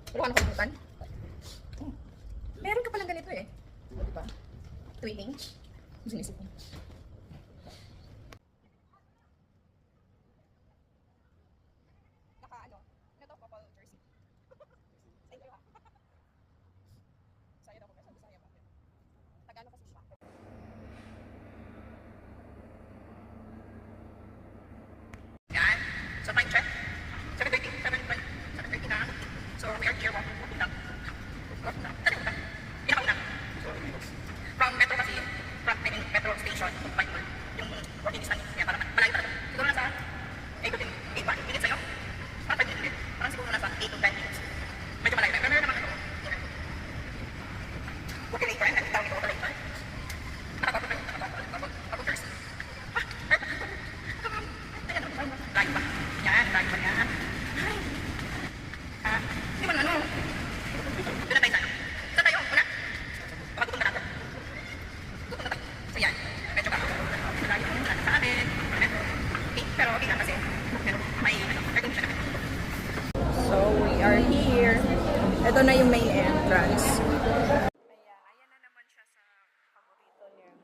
Wala ka nakalimutan? Oh, meron ka palang ganito eh. O, diba? Twinning. Sinisip mo. Naka ano? Ano to? Couple jersey. Thank you ha. Saya daw ko kasi Bisaya ba? Tagalog kasi siya. Yan. So time check. 7:30, 7:30 na. So we are here walking na. From Metro kasi, from I mean, Metro Station to Bicol, yung walking distance niya para malayo talaga. Siguro nasa 8 to 10 minutes sa'yo. Parang 5 minutes. Parang siguro nasa 8 to 10 minutes. Medyo malayo. Pero meron naman ito. Walking later, and down ito later. Nakapapag first. Layo ba? Yan, layo ba yan? Hindi mo na ano. Doon na tayo sana. Saan tayo? Una? Pagkutong na natin. Tutong na tayo. So yan. Medyo ka. Layo yung lang sa amin. Okay. Pero okay lang kasi. Pero may recognition na. So we are here. Ito na yung main entrance. Ayan na naman siya sa paborito niya.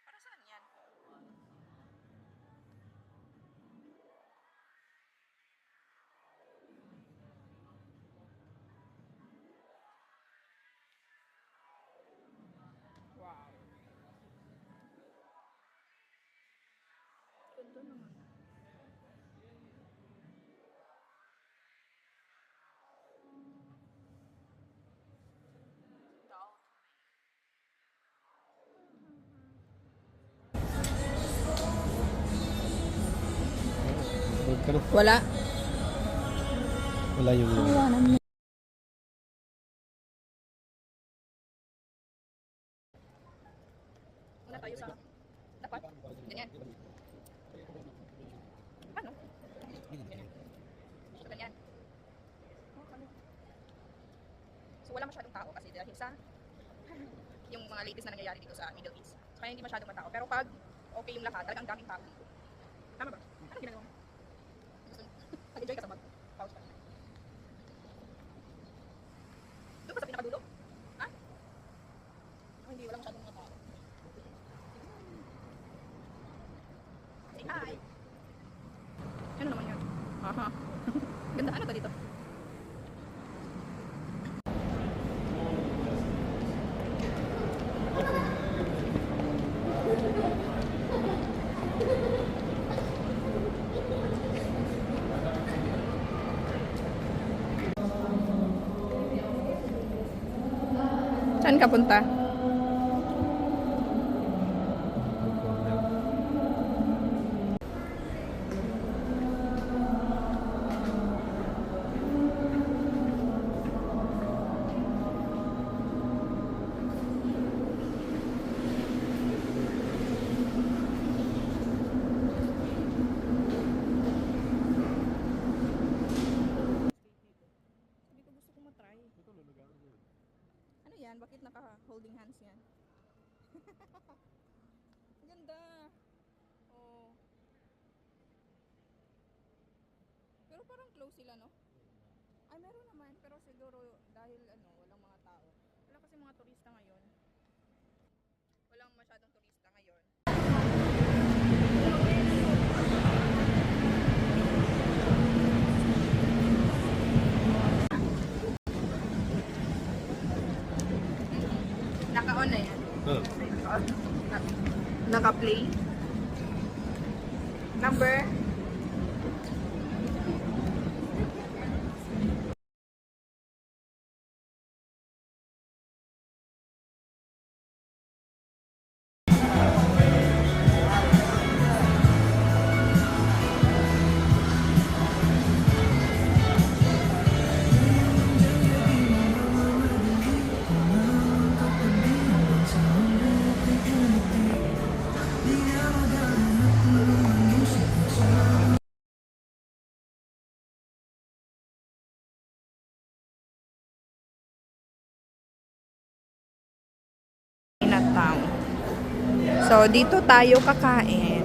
Para saan yan? Wow. Ganda naman. Wala. Wala yung Una tayo sa dapat. Ganyan. Ano? So, ganyan. So, wala masyadong tao kasi dahil sa yung mga latest na nangyayari dito sa Middle East. So, kaya hindi masyadong matao. Pero pag okay yung lahat, talagang daming tao dito. Tama ba? Ano ginagawa mo? Nag-enjoy ka sa mag-pause ka. Doon ba sa pinakadulo? Ha? Oh, hindi, wala masyadong mga tao. Say hi! Ano naman yan? Aha. Ganda, ano ba dito? Saan ka punta? Sabi ko gusto ko matry. Ano yan? Bakit naka-holding hands yan? Ganda. Oh. Pero parang close sila, no? Ay, meron naman. Pero siguro dahil ano, walang mga tao. Wala kasi mga turista ngayon. Walang masyadong turista ngayon. Naka-on na yan. Naka-play. Number. Chinatown. So, dito tayo kakain.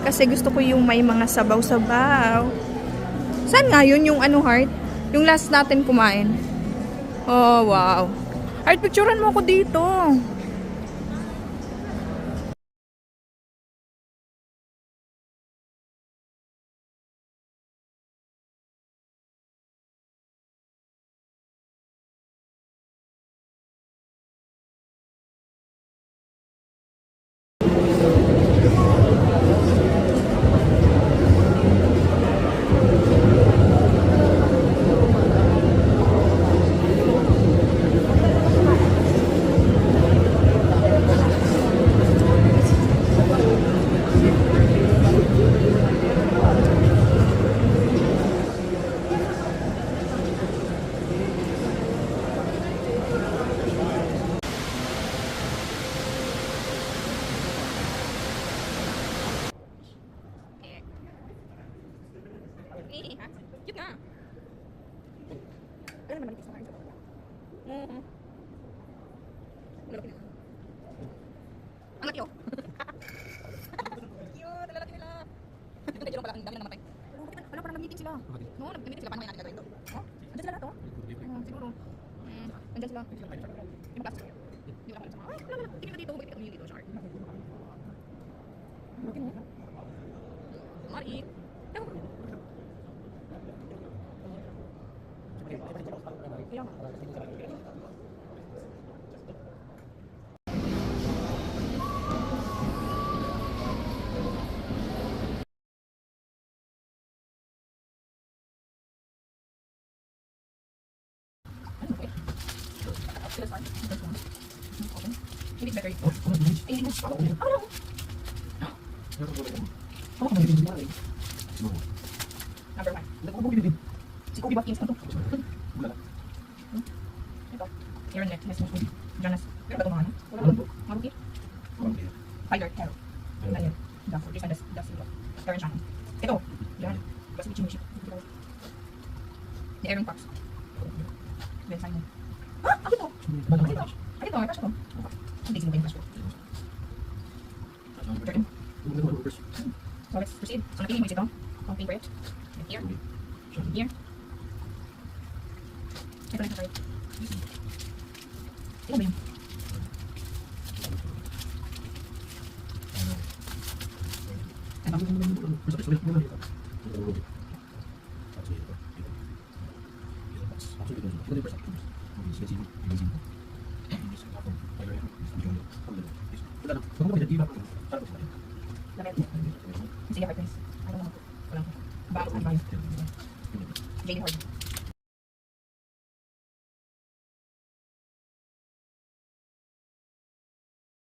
Kasi gusto ko yung may mga sabaw-sabaw. Saan nga yun yung ano, Heart? Yung last natin kumain. Oh, wow. Heart, picturean mo ako dito. Ha? Cute nga. Ano naman ito sa akin? Ang laki oh. Cute, lalaki nila. Dito medyo lang pala, ang dami na namatay. Wala, parang nag-meeting sila. No, nag-meeting sila, paano kaya natin gagawin ito? Oh, andyan sila lahat oh. Siguro. Andyan sila. Yung class. Hindi wala ka ay, wala. Tingin ka dito, bakit ka dito, Char? Mari. Ewan ko. Hindi better ito. Hindi Number 1. Si Kobe Watkins na to. Ito. Aaron Neck. Yes, most Jonas. Pero ba ito mga ano? Maruki? Tyler. Carol. Daniel. Duff. Jason Duff. Karen Shannon. Ito. Yan. Basta Michi Michi. Ni Aaron Fox. Ben Simon. Ah! Ako ito! Ako ito! Ay, ito. Ay, crush ko. Hindi sino ba yung crush ko? Jordan. So, let's proceed. So, napili mo ito. Ang favorite. Here. Here. Ito lang ito. Ito ba yun? Sige, hard place. I don't know. Walang. Bago. JD Hard.